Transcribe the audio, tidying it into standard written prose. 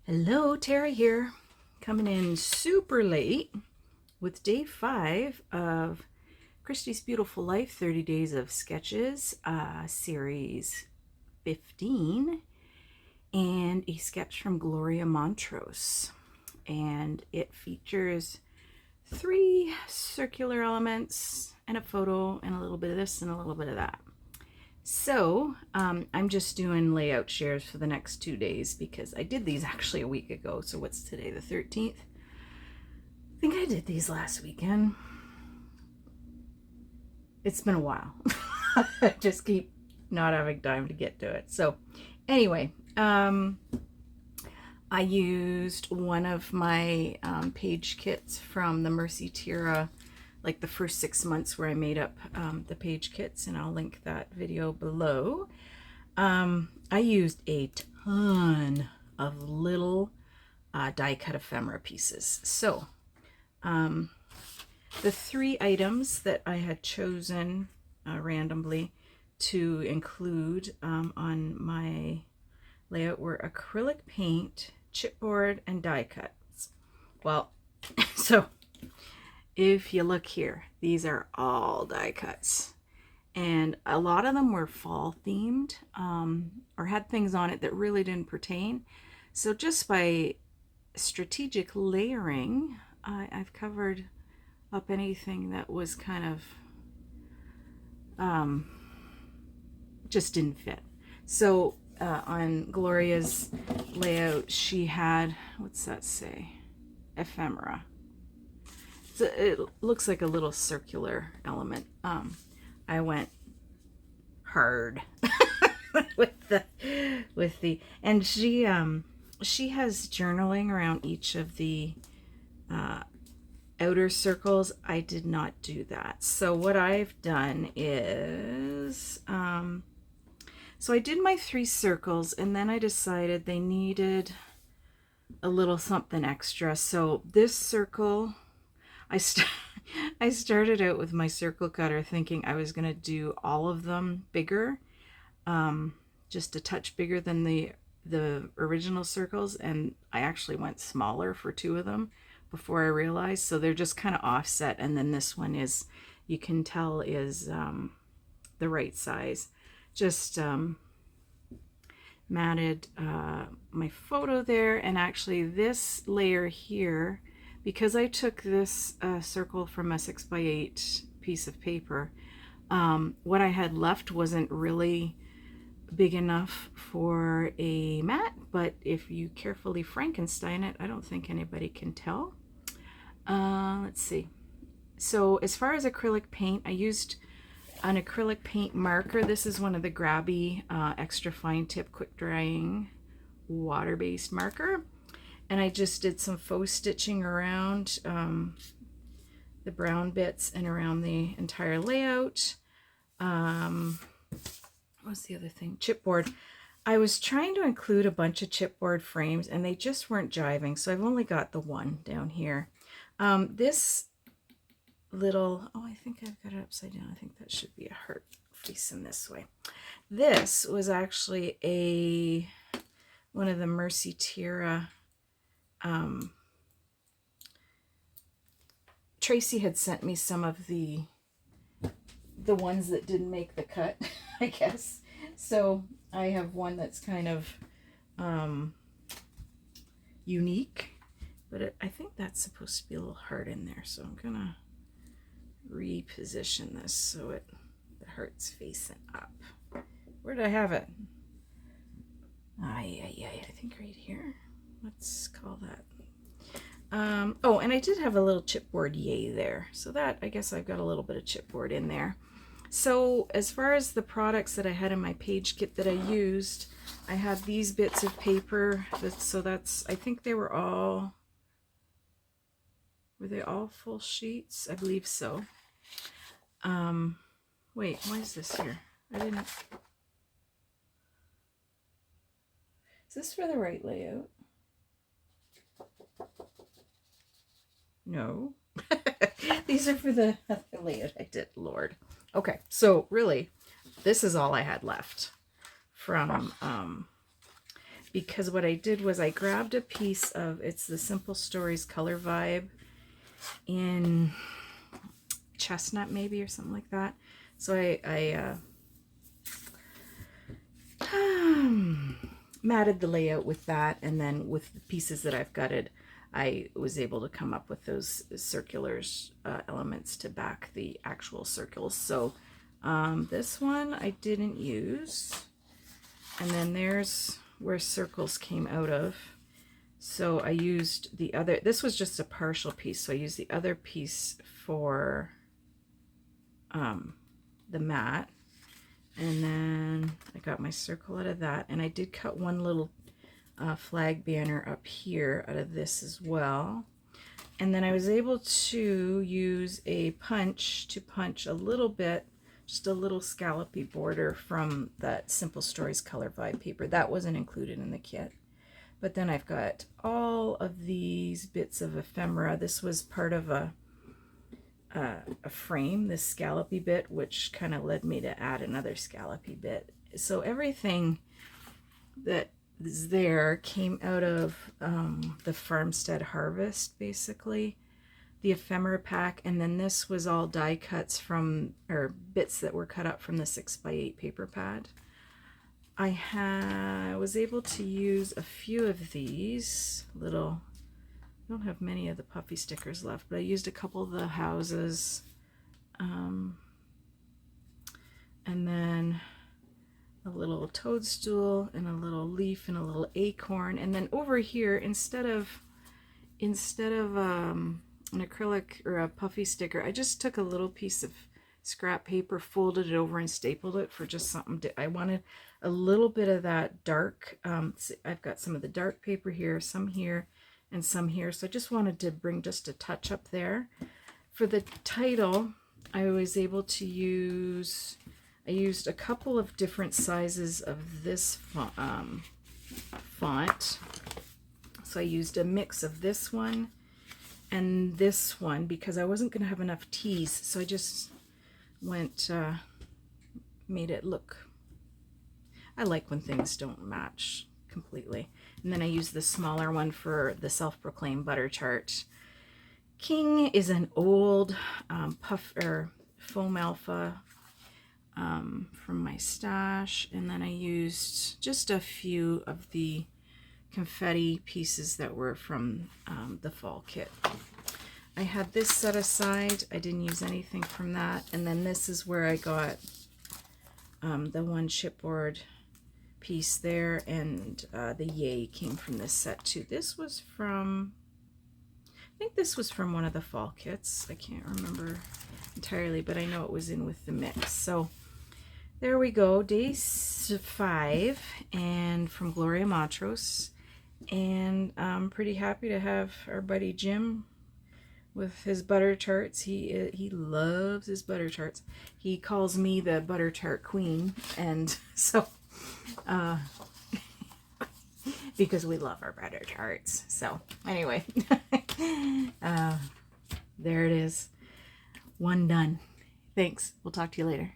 Hello, Tiara here, coming in super late with day 5 of Christy's Beautiful Life 30 Days of Sketches, series 15, and a sketch from Gloria Montross. And it features 3 circular elements and a photo and a little bit of this and a little bit of that. So I'm just doing layout shares for the next 2 days because I did these actually a week ago. So what's today, the 13th? I think I did these last weekend. It's been a while. I just keep not having time to get to it. So anyway, I used one of my page kits from the Mercy Tiara, like the first 6 months where I made up the page kits, and I'll link that video below. I used a ton of little die cut ephemera pieces. So the 3 items that I had chosen randomly to include on my layout were acrylic paint, chipboard, and die cuts. Well, so if you look here, these are all die cuts, and a lot of them were fall themed or had things on it that really didn't pertain. So just by strategic layering, I've covered up anything that was kind of just didn't fit. So on Gloria's layout, she had, what's that say? Ephemera. So it looks like a little circular element. I went hard with the, and she has journaling around each of the outer circles. I did not do that. So what I've done is, so I did my 3 circles, and then I decided they needed a little something extra. So this circle, I started out with my circle cutter thinking I was going to do all of them bigger, just a touch bigger than the original circles, and I actually went smaller for 2 of them before I realized. So they're just kind of offset, and then this one is, you can tell, is the right size. Just matted my photo there, and actually this layer here, because I took this circle from a 6x8 piece of paper, what I had left wasn't really big enough for a mat, but if you carefully Frankenstein it, I don't think anybody can tell. Let's see. So as far as acrylic paint, I used an acrylic paint marker. This is one of the Grabby extra fine tip quick drying water-based marker. And I just did some faux stitching around the brown bits and around the entire layout. What's the other thing? Chipboard. I was trying to include a bunch of chipboard frames, and they just weren't jiving, so I've only got the one down here. This little, oh, I think I've got it upside down. I think that should be a heart facing this way. This was actually one of the Mercy Tiara. Tracy had sent me some of the ones that didn't make the cut, I guess. So I have one that's kind of unique, but I think that's supposed to be a little hard in there. So I'm gonna reposition this so the heart's facing up. Where did I have it? I think right here. Let's call that. Oh, and I did have a little chipboard yay there. So that, I guess I've got a little bit of chipboard in there. So as far as the products that I had in my page kit that I used, I have these bits of paper. So that's, I think they were they all full sheets? I believe so. Wait, why is this here? Is this for the right layout? No. These are for the layout I did, Lord. Okay, so really, this is all I had left from because what I did was I grabbed a piece of, it's the Simple Stories Color Vibe in chestnut maybe or something like that. So I matted the layout with that, and then with the pieces that I've gutted, I was able to come up with those circulars elements to back the actual circles. So this one I didn't use, and then there's where circles came out of. So I used the other, this was just a partial piece, so I used the other piece for the mat. And then I got my circle out of that, and I did cut one little flag banner up here out of this as well. And then I was able to use a punch to punch a little bit, just a little scallopy border from that Simple Stories Color Vibe paper. That wasn't included in the kit. But then I've got all of these bits of ephemera. This was part of a frame, this scallopy bit, which kind of led me to add another scallopy bit. So everything that is there came out of the Farmstead Harvest, basically, the ephemera pack. And then this was all die cuts from, or bits that were cut up from the 6x8 paper pad. I was able to use a few of these little, I don't have many of the puffy stickers left, but I used a couple of the houses, and then a little toadstool and a little leaf and a little acorn. And then over here, instead of an acrylic or a puffy sticker, I just took a little piece of scrap paper, folded it over and stapled it for just something. I wanted a little bit of that dark, I've got some of the dark paper here, some here, and some here. So I just wanted to bring just a touch up there. For the title, I was able to use, I used a couple of different sizes of this font. So I used a mix of this one and this one because I wasn't going to have enough T's. So I just went, made it look, I like when things don't match completely. And then I used the smaller one for the self-proclaimed Buttertart. King is an old foam alpha from my stash, and then I used just a few of the confetti pieces that were from the fall kit. I had this set aside. I didn't use anything from that. And then this is where I got the one chipboard piece there, and the yay came from this set too. This was from, I think this was from one of the fall kits. I can't remember entirely, but I know it was in with the mix. So there we go, day 5, and from Gloria Montross. And I'm pretty happy to have our buddy Jim with his Buttertarts. He loves his Buttertarts. He calls me the Buttertart Queen, and so because we love our Buttertarts. So anyway, there it is. One done. Thanks. We'll talk to you later.